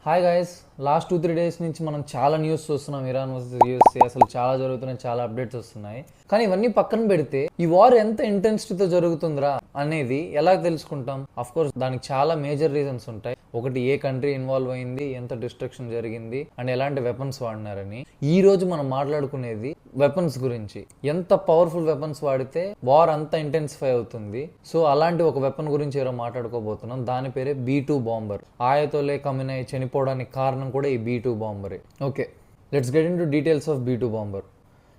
Hi guys, last 2-3 days నుంచి మనం చాలా న్యూస్ చూస్తున్నాం. ఇరాన్ వర్సెస్ యూఎస్ఏ అసలు చాలా జరుగుతున్నాయి, చాలా అప్డేట్స్ వస్తున్నాయి. కానీ ఇవన్నీ పక్కన పెడితే ఈ వార్ ఎంత ఇంటెన్సిటీతో జరుగుతుందిరా అనేది ఎలా తెలుసుకుంటాం? అఫ్ కోర్స్ దానికి చాలా మేజర్ రీజన్స్ ఉంటాయి. ఒకటి, ఏ కంట్రీ ఇన్వాల్వ్ అయింది, ఎంత డిస్ట్రక్షన్ జరిగింది అండ్ ఎలాంటి వెపన్స్ వాడినారని. ఈ రోజు మనం మాట్లాడుకునేది వెపన్స్ గురించి. ఎంత పవర్ఫుల్ వెపన్స్ వాడితే వార్ అంత ఇంటెన్సిఫై అవుతుంది. సో అలాంటి ఒక వెపన్ గురించి ఏదో మాట్లాడుకోబోతున్నాం. దాని పేరే B2 బాంబర్. ఆయతోలే కమినై చనిపోవడానికి కారణం కూడా ఈ B2 బాంబరే. Okay, let's get into details of B2 bomber.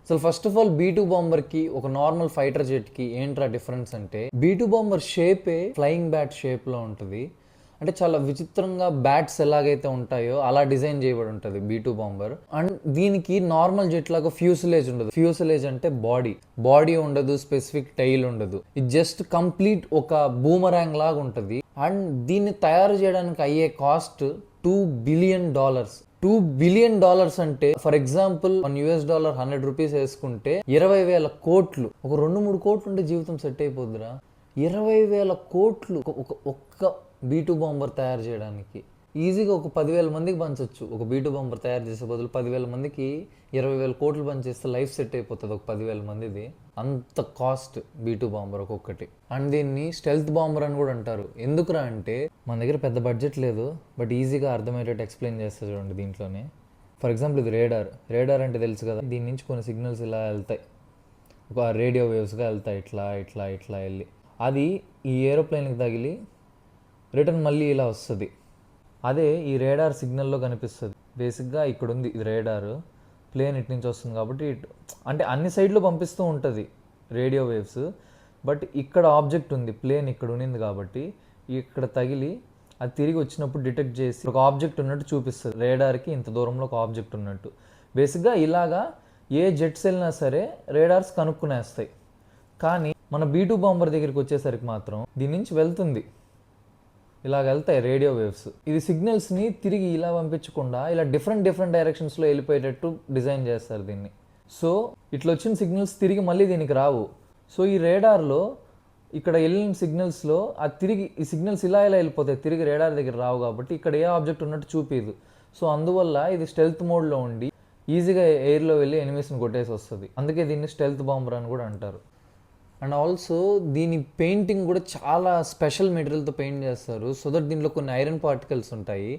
అసలు ఫస్ట్ ఆఫ్ ఆల్ B2 బాంబర్కి ఒక నార్మల్ ఫైటర్ జెట్కి ఏంట్రా డిఫరెన్స్ అంటే, B2 బాంబర్ షేపే ఫ్లయింగ్ బ్యాట్ షేప్లో ఉంటుంది. అంటే చాలా విచిత్రంగా బ్యాట్స్ ఎలాగైతే ఉంటాయో అలా డిజైన్ చేయబడి ఉంటుంది B2 బాంబర్. అండ్ దీనికి నార్మల్ జెట్ లాగా ఫ్యూసిలేజ్ ఉండదు. ఫ్యూసిలేజ్ అంటే బాడీ ఉండదు, స్పెసిఫిక్ టైల్ ఉండదు. ఇది జస్ట్ కంప్లీట్ ఒక బూమరాంగ్ లాగా ఉంటుంది. అండ్ దీన్ని తయారు చేయడానికి అయ్యే కాస్ట్ $2 బిలియన్. $2 బిలియన్ అంటే ఫర్ ఎగ్జాంపుల్ $100 100 వేసుకుంటే 20,000 కోట్లు. ఒక 2-3 కోట్లు ఉంటే జీవితం సెట్ అయిపోద్దిరా. 20,000 కోట్లు ఒక్క B2 బాంబర్ తయారు చేయడానికి. ఈజీగా ఒక 10,000 మందికి పంచవచ్చు. ఒక B2 బాంబర్ తయారు చేసే బదులు 10,000 మందికి 20,000 కోట్లు పంచేస్తే లైఫ్ సెట్ అయిపోతుంది ఒక 10,000 మందిది. అంత కాస్ట్ B2 బాంబర్ ఒక్కొక్కటి. అండ్ దీన్ని స్టెల్త్ బాంబర్ అని కూడా అంటారు. ఎందుకురా అంటే, మన దగ్గర పెద్ద బడ్జెట్ లేదు, బట్ ఈజీగా అర్థమయ్యేటట్టు ఎక్స్ప్లెయిన్ చేస్తే చూడండి దీంట్లోనే. ఫర్ ఎగ్జాంపుల్ ఇది రేడార్ అంటే తెలుసు కదా. దీని నుంచి కొన్ని సిగ్నల్స్ ఇలా వెళ్తాయి, ఒక రేడియో వేవ్స్గా వెళ్తాయి, ఇట్లా ఇట్లా ఇట్లా వెళ్ళి అది ఈ ఏరోప్లేన్కి తగిలి రిటర్న్ మళ్ళీ ఇలా వస్తుంది. అదే ఈ రేడార్ సిగ్నల్లో కనిపిస్తుంది. బేసిక్గా ఇక్కడ ఉంది ఇది రేడార్, ప్లేన్ ఇటు నుంచి వస్తుంది కాబట్టి అంటే అన్ని సైడ్లో పంపిస్తూ ఉంటుంది రేడియో వేవ్స్. బట్ ఇక్కడ ఆబ్జెక్ట్ ఉంది, ప్లేన్ ఇక్కడ ఉన్నింది కాబట్టి ఇక్కడ తగిలి అది తిరిగి వచ్చినప్పుడు డిటెక్ట్ చేసి ఒక ఆబ్జెక్ట్ ఉన్నట్టు చూపిస్తుంది. రేడార్కి ఇంత దూరంలో ఒక ఆబ్జెక్ట్ ఉన్నట్టు. బేసిక్గా ఇలాగా ఏ జెట్స్ వెళ్ళినా సరే రేడార్స్ కనుక్కునేస్తాయి. కానీ మన B2 బాంబర్ దగ్గరికి వచ్చేసరికి మాత్రం దీని నుంచి వెళ్తుంది, ఇలాగ వెళ్తాయి రేడియో వేవ్స్. ఇది సిగ్నల్స్ని తిరిగి ఇలా పంపించకుండా ఇలా డిఫరెంట్ డైరెక్షన్స్లో వెళ్ళిపోయేటట్టు డిజైన్ చేస్తారు దీన్ని. సో ఇట్లా వచ్చిన సిగ్నల్స్ తిరిగి మళ్ళీ దీనికి రావు. సో ఈ రేడార్లో ఇక్కడ వెళ్ళిన సిగ్నల్స్లో అది తిరిగి ఈ సిగ్నల్స్ ఇలా వెళ్ళిపోతాయి, తిరిగి రేడార్ దగ్గర రావు కాబట్టి ఇక్కడ ఏ ఆబ్జెక్ట్ ఉన్నట్టు చూపించదు. సో అందువల్ల ఇది స్టెల్త్ మోడ్లో ఉండి ఈజీగా ఎయిర్లో వెళ్ళి ఎనిమీస్ని కొట్టేసి వస్తుంది. అందుకే దీన్ని స్టెల్త్ బాంబర్ అని కూడా అంటారు. అండ్ ఆల్సో దీని పెయింటింగ్ కూడా చాలా స్పెషల్ మెటీరియల్తో పెయింట్ చేస్తారు. సో దట్ దీంట్లో కొన్ని ఐరన్ పార్టికల్స్ ఉంటాయి.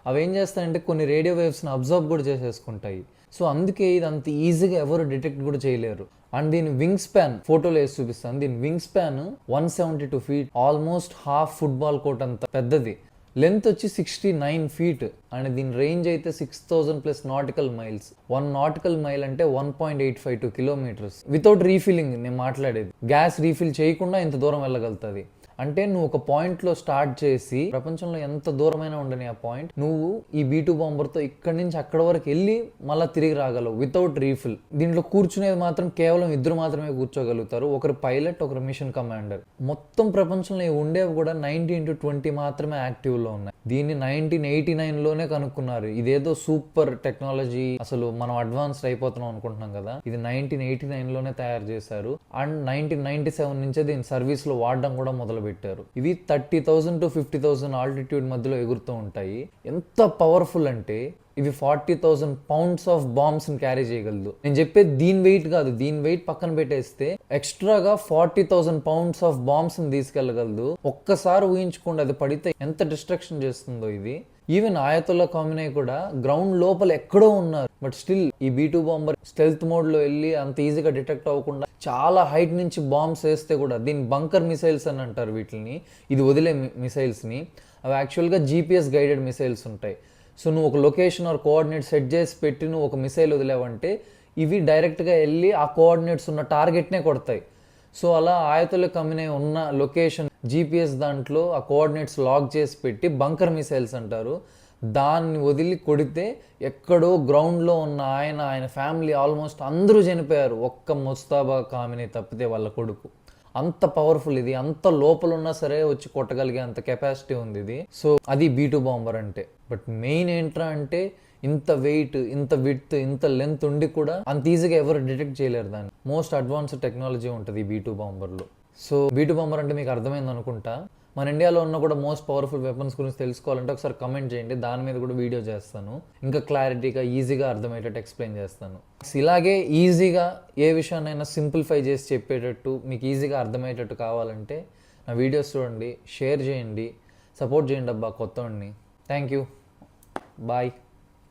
అవి ఏం చేస్తాయంటే కొన్ని రేడియో వేవ్స్ని అబ్జర్వ్ కూడా చేసేసుకుంటాయి. సో అందుకే ఇది అంత ఈజీగా ఎవరు డిటెక్ట్ కూడా చేయలేరు. అండ్ దీని వింగ్ స్పాన్ ఫోటోలో వేసి చూపిస్తాను. దీని wing span 172 feet, almost half football court అంత పెద్దది. లెంత్ వచ్చి 69 feet అండ్ దీని రేంజ్ అయితే 6,000+ నాటికల్ మైల్స్. 1 నాటికల్ మైల్ అంటే 1.852 kilometers. వితౌట్ రీఫిల్లింగ్ నేను మాట్లాడేది, గ్యాస్ రీఫిల్ చేయకుండా ఇంత దూరం వెళ్ళగలుగుతుంది. అంటే నువ్వు ఒక పాయింట్లో స్టార్ట్ చేసి ప్రపంచంలో ఎంత దూరమైనా ఉండని ఆ పాయింట్ నువ్వు ఈ B2 బాంబర్తో ఇక్కడి నుంచి అక్కడ వరకు వెళ్ళి మళ్ళీ తిరిగి రాగలవు వితౌట్ రీఫిల్. దీంట్లో కూర్చునేది మాత్రం కేవలం 2 మాత్రమే కూర్చోగలుగుతారు, ఒకరు పైలట్, ఒకరు మిషన్ కమాండర్. మొత్తం ప్రపంచంలో ఉండేవి కూడా 90x20 మాత్రమే యాక్టివ్లో ఉన్నాయి. దీన్ని 1989లోనే కనుక్కున్నారు. ఇదేదో సూపర్ టెక్నాలజీ, అసలు మనం అడ్వాన్స్డ్ అయిపోతున్నాం అనుకుంటున్నాం కదా, ఇది 1989లోనే తయారు చేశారు. అండ్ 1997 నుంచే దీని సర్వీస్లో వాడడం కూడా మొదలు పెట్టారు. ఇవి 30,000 to 50,000 ఆల్టిట్యూడ్ మధ్యలో ఎగురుతూ ఉంటాయి. ఎంత పవర్ఫుల్ అంటే ఇవి 40,000 pounds ఆఫ్ బాంబ్స్ ని క్యారీ చేయగలదు. నేను చెప్పేది దీని వెయిట్ కాదు, దీని వెయిట్ పక్కన పెట్టేస్తే ఎక్స్ట్రాగా 40,000 pounds ఆఫ్ బాంబ్స్ ని తీసుకెళ్లగలదు. ఒక్కసారి ఊహించుకోండి అది పడితే ఎంత డిస్ట్రక్షన్ చేస్తుందో ఇది. ఈవెన్ ఆయతుల్లా ఖామినీ కూడా గ్రౌండ్ లోపల ఎక్కడో ఉన్నారు, బట్ స్టిల్ ఈ B2 బాంబర్ స్టెల్త్ మోడ్ లో వెళ్ళి అంత ఈజీగా డిటెక్ట్ అవ్వకుండా చాలా హైట్ నుంచి బాంబ్స్ వేస్తే కూడా, దీన్ని బంకర్ మిసైల్స్ అని అంటారు వీటిని, ఇది వదిలే మిసైల్స్ ని. అవి యాక్చువల్గా GPS గైడెడ్ మిసైల్స్ ఉంటాయి. సో నువ్వు ఒక లొకేషన్ ఆర్ కోఆర్డినేట్ సెట్ చేసి పెట్టి నువ్వు ఒక మిసైల్ వదిలేవంటే ఇవి డైరెక్ట్గా వెళ్ళి ఆ కోఆర్డినేట్స్ ఉన్న టార్గెట్నే కొడతాయి. సో అలా ఆయతుల్లా ఖామినీ ఉన్న లొకేషన్ GPS దాంట్లో ఆ కోఆర్డినేట్స్ లాక్ చేసి పెట్టి బంకర్ మిసైల్స్ అంటారు. దాన్ని వదిలి కొడితే ఎక్కడో గ్రౌండ్లో ఉన్న ఆయన ఫ్యామిలీ ఆల్మోస్ట్ అందరూ చనిపోయారు, ఒక్క ముస్తాబా ఖామినీ తప్పితే వాళ్ళ కొడుకు. అంత పవర్ఫుల్ ఇది, అంత లోపల ఉన్నా సరే వచ్చి కొట్టగలిగే అంత కెపాసిటీ ఉంది ఇది. సో అది B2 బాంబర్ అంటే. బట్ మెయిన్ ఏంట్రా అంటే ఇంత వెయిట్, ఇంత విడ్త్, ఇంత లెంత్ ఉండి కూడా అంత ఈజీగా ఎవరు డిటెక్ట్ చేయలేరు దాన్ని. మోస్ట్ అడ్వాన్స్డ్ టెక్నాలజీ ఉంటుంది B2 బాంబర్లో. సో B2 బాంబర్ అంటే మీకు అర్థమైంది అనుకుంటా. మన ఇండియాలో ఉన్న కూడా మోస్ట్ పవర్ఫుల్ వెపన్స్ గురించి తెలుసుకోవాలంటే ఒకసారి కమెంట్ చేయండి, దాని మీద కూడా వీడియో చేస్తాను, ఇంకా క్లారిటీగా ఈజీగా అర్థమయ్యేటట్టు ఎక్స్ప్లెయిన్ చేస్తాను. ఇలాగే ఈజీగా ఏ విషయాన్నైనా సింప్లిఫై చేసి చెప్పేటట్టు మీకు ఈజీగా అర్థమయ్యేటట్టు కావాలంటే నా వీడియోస్ చూడండి, షేర్ చేయండి, సపోర్ట్ చేయండి అబ్బా కొత్తవాడిని. Thank you, bye.